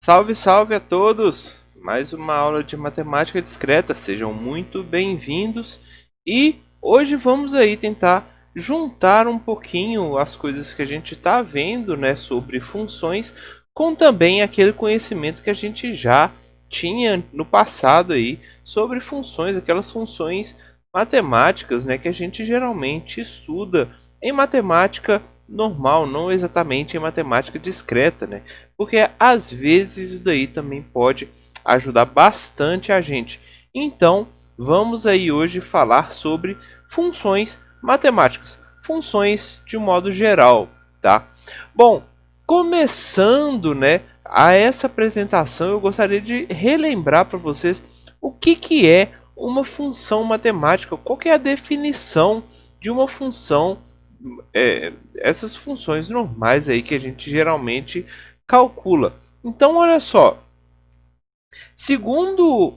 Salve, salve a todos! Mais uma aula de matemática discreta, sejam muito bem-vindos. E hoje vamos aí tentar juntar um pouquinho as coisas que a gente está vendo, né, sobre funções, com também aquele conhecimento que a gente já tinha no passado aí sobre funções, aquelas funções matemáticas, né, que a gente geralmente estuda em matemática normal, não exatamente em matemática discreta, né? Porque às vezes isso daí também pode ajudar bastante a gente. Então, vamos aí hoje falar sobre funções matemáticas, funções de um modo geral, tá? Bom, começando, né, a essa apresentação, eu gostaria de relembrar para vocês o que é uma função matemática, qual que é a definição de uma função, essas funções normais aí que a gente geralmente calcula. Então, olha só, segundo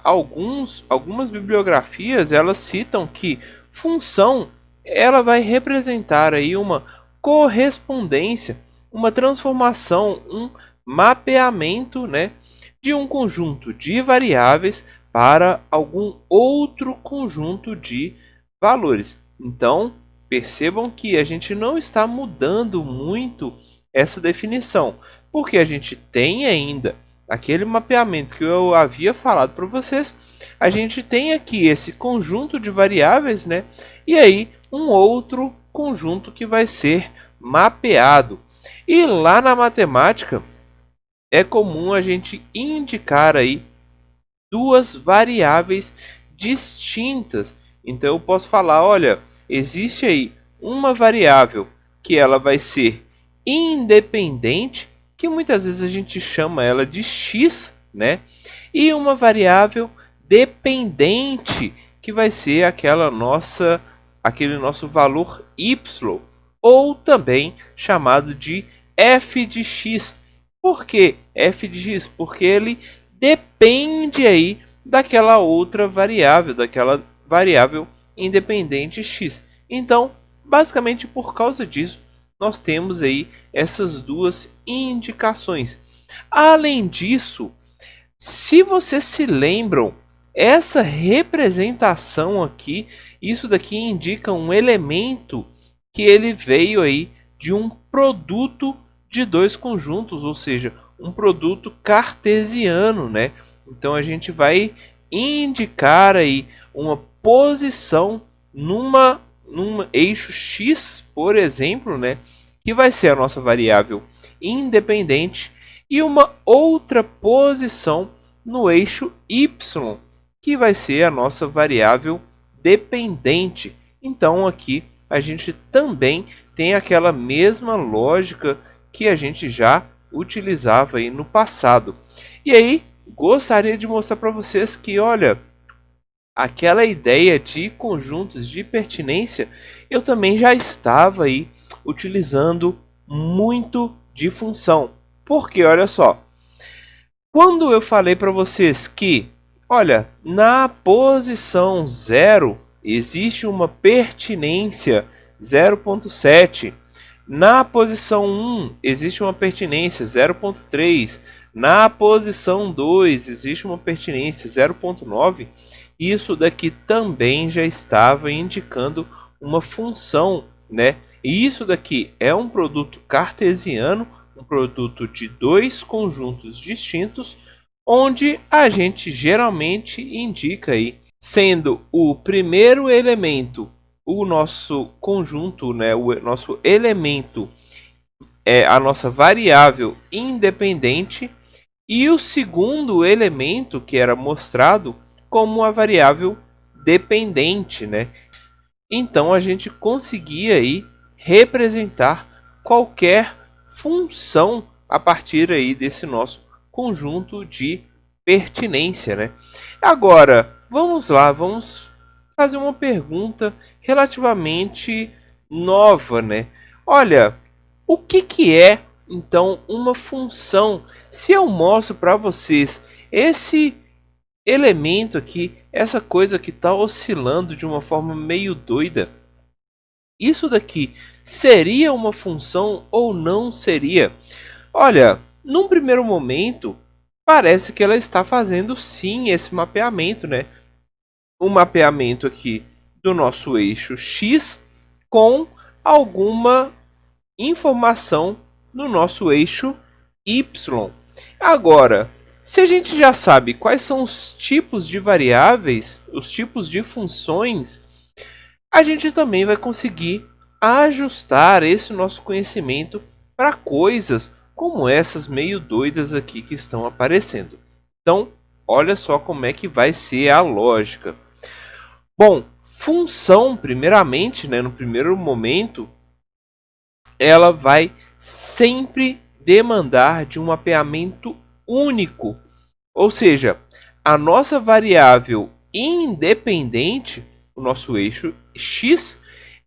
algumas bibliografias, elas citam que função ela vai representar aí uma correspondência, uma transformação, um mapeamento, né, de um conjunto de variáveis para algum outro conjunto de valores. Então, percebam que a gente não está mudando muito essa definição, porque a gente tem ainda aquele mapeamento que eu havia falado para vocês. A gente tem aqui esse conjunto de variáveis, né? E aí um outro conjunto que vai ser mapeado. E lá na matemática é comum a gente indicar aí duas variáveis distintas. Então eu posso falar, olha, existe aí uma variável que ela vai ser independente, que muitas vezes a gente chama ela de x, né? E uma variável dependente, que vai ser aquele nosso valor y, ou também chamado de f de x. Por que f de x? Porque ele depende aí daquela outra variável, daquela variável independente x. Então, basicamente por causa disso, nós temos aí essas duas indicações. Além disso, se vocês se lembram, essa representação aqui, isso daqui indica um elemento que ele veio aí de um produto de dois conjuntos, ou seja, um produto cartesiano, né? Então a gente vai indicar aí uma posição num eixo x, por exemplo, né? Que vai ser a nossa variável independente, e uma outra posição no eixo y, que vai ser a nossa variável dependente. Então aqui a gente também tem aquela mesma lógica que a gente já utilizava aí no passado. E aí, gostaria de mostrar para vocês que, olha, aquela ideia de conjuntos de pertinência, eu também já estava aí utilizando muito de função. Porque, olha só, quando eu falei para vocês que, olha, na posição 0 existe uma pertinência 0.7, na posição 1 existe uma pertinência 0.3, na posição 2 existe uma pertinência 0.9, isso daqui também já estava indicando uma função, né? E isso daqui é um produto cartesiano, um produto de dois conjuntos distintos, onde a gente geralmente indica aí, sendo o primeiro elemento o nosso conjunto, né, o nosso elemento é a nossa variável independente, e o segundo elemento que era mostrado como a variável dependente, né? Então a gente conseguia aí representar qualquer função a partir aí desse nosso conjunto de pertinência, né? Agora, vamos lá, vamos fazer uma pergunta relativamente nova, né? Olha, o que é então uma função? Se eu mostro para vocês esse elemento aqui, essa coisa que está oscilando de uma forma meio doida, isso daqui seria uma função ou não seria? Olha, num primeiro momento, parece que ela está fazendo sim esse mapeamento, né? Um mapeamento aqui do nosso eixo X com alguma informação no nosso eixo Y. Agora, se a gente já sabe quais são os tipos de variáveis, os tipos de funções, a gente também vai conseguir ajustar esse nosso conhecimento para coisas como essas meio doidas aqui que estão aparecendo. Então, olha só como é que vai ser a lógica. Bom, função, primeiramente, né, no primeiro momento, ela vai sempre demandar de um mapeamento único. Ou seja, a nossa variável independente, o nosso eixo X,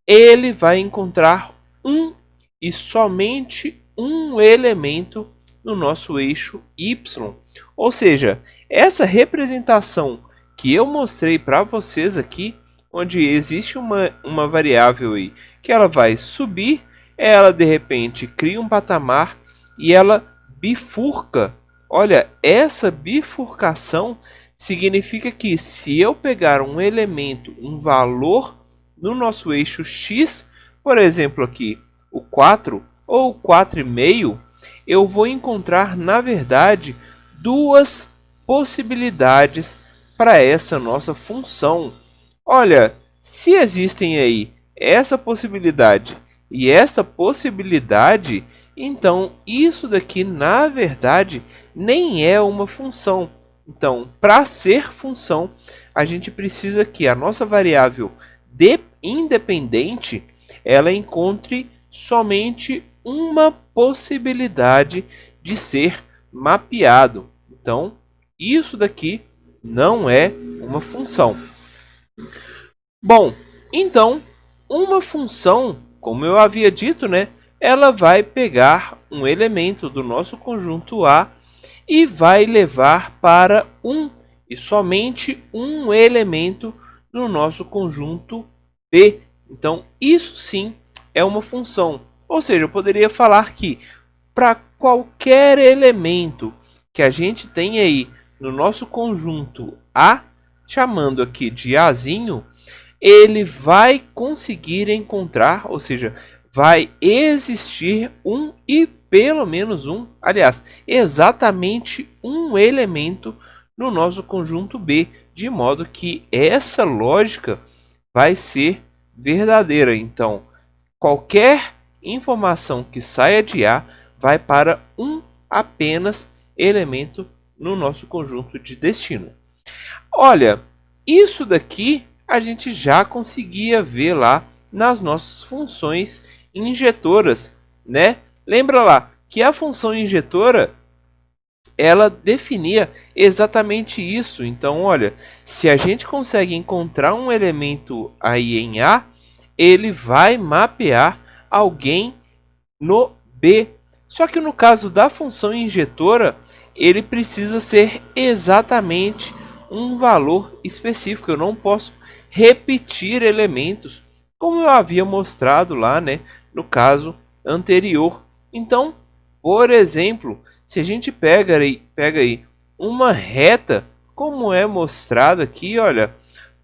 ele vai encontrar um e somente um elemento no nosso eixo Y. Ou seja, essa representação que eu mostrei para vocês aqui, onde existe uma variável aí, que ela vai subir, ela de repente cria um patamar e ela bifurca. Olha, essa bifurcação significa que se eu pegar um elemento, um valor no nosso eixo X, por exemplo aqui o 4 ou o 4,5, eu vou encontrar na verdade duas possibilidades para essa nossa função. Olha, se existem aí essa possibilidade e essa possibilidade, então isso daqui na verdade nem é uma função. Então, para ser função, a gente precisa que a nossa variável independente ela encontre somente uma possibilidade de ser mapeado. Então, isso daqui não é uma função. Bom, então, uma função, como eu havia dito, né, ela vai pegar um elemento do nosso conjunto A e vai levar para um e somente um elemento no nosso conjunto B. Então, isso sim é uma função. Ou seja, eu poderia falar que para qualquer elemento que a gente tem aí no nosso conjunto A, chamando aqui de Azinho, ele vai conseguir encontrar, ou seja, vai existir um e pelo menos um, aliás, exatamente um elemento no nosso conjunto B, de modo que essa lógica vai ser verdadeira. Então, qualquer informação que saia de A vai para um apenas elemento no nosso conjunto de destino. Olha, isso daqui a gente já conseguia ver lá nas nossas funções injetoras, né? Lembra lá que a função injetora ela definia exatamente isso. Então, olha, se a gente consegue encontrar um elemento aí em A, ele vai mapear alguém no B. Só que no caso da função injetora, ele precisa ser exatamente um valor específico. Eu não posso repetir elementos, como eu havia mostrado lá, né, no caso anterior. Então, por exemplo, se a gente pega aí uma reta, como é mostrado aqui, olha,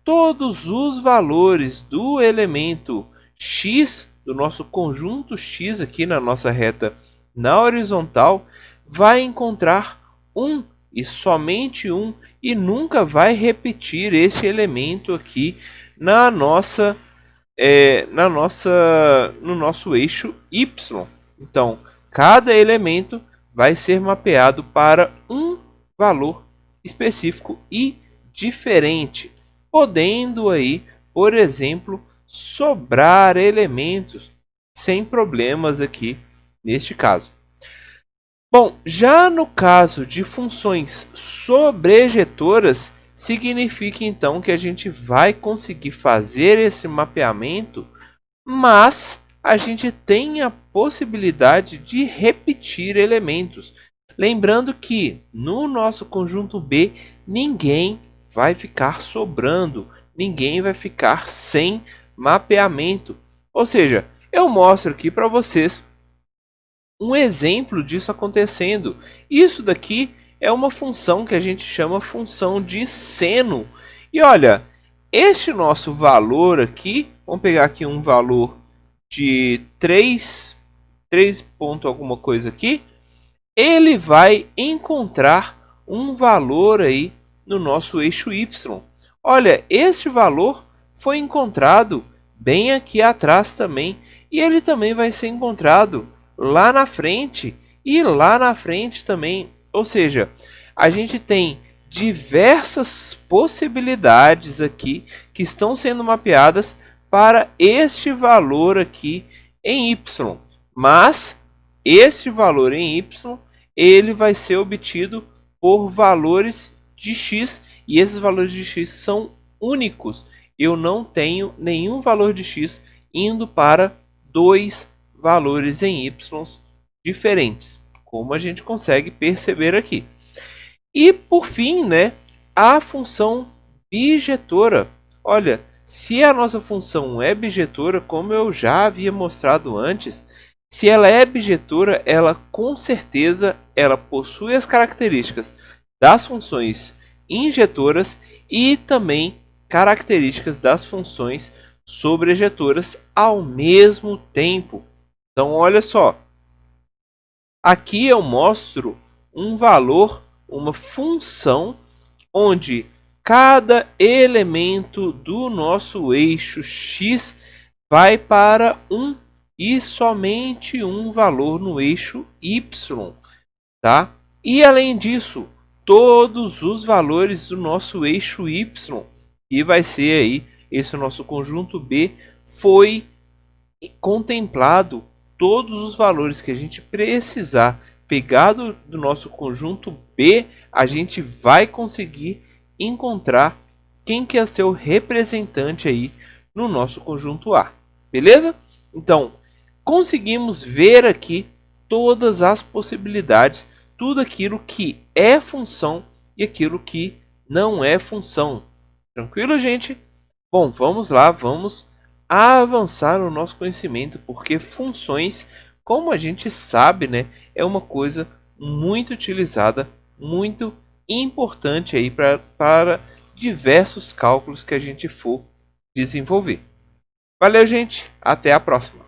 todos os valores do elemento x, do nosso conjunto x aqui na nossa reta na horizontal, vai encontrar um e somente um e nunca vai repetir este elemento aqui no nosso eixo y. Então, cada elemento vai ser mapeado para um valor específico e diferente, podendo aí, por exemplo, sobrar elementos sem problemas aqui neste caso. Bom, já no caso de funções sobrejetoras, significa então que a gente vai conseguir fazer esse mapeamento, mas a gente tem a possibilidade de repetir elementos. Lembrando que no nosso conjunto B, ninguém vai ficar sobrando, ninguém vai ficar sem mapeamento. Ou seja, eu mostro aqui para vocês um exemplo disso acontecendo. Isso daqui é uma função que a gente chama função de seno. E olha, este nosso valor aqui, vamos pegar aqui um valor de 3 ponto alguma coisa aqui, ele vai encontrar um valor aí no nosso eixo Y. Olha, este valor foi encontrado bem aqui atrás também, e ele também vai ser encontrado lá na frente e lá na frente também. Ou seja, a gente tem diversas possibilidades aqui que estão sendo mapeadas para este valor aqui em Y. Mas este valor em Y, ele vai ser obtido por valores de x, e esses valores de x são únicos. Eu não tenho nenhum valor de x indo para dois valores em y diferentes, como a gente consegue perceber aqui. E por fim, né, a função bijetora. Olha, se a nossa função é bijetora, como eu já havia mostrado antes, se ela é bijetora, ela com certeza ela possui as características das funções injetoras e também características das funções sobrejetoras ao mesmo tempo. Então, olha só. Aqui eu mostro um valor, uma função, onde cada elemento do nosso eixo x vai para um e somente um valor no eixo y, tá? E além disso, todos os valores do nosso eixo y, que vai ser aí esse nosso conjunto B, foi contemplado todos os valores que a gente precisar pegar do nosso conjunto B, a gente vai conseguir encontrar quem que é seu representante aí no nosso conjunto A, beleza? Então, conseguimos ver aqui todas as possibilidades, tudo aquilo que é função e aquilo que não é função. Tranquilo, gente? Bom, vamos lá, vamos avançar no nosso conhecimento, porque funções, como a gente sabe, né, é uma coisa muito utilizada, muito importante aí para diversos cálculos que a gente for desenvolver. Valeu, gente, até a próxima.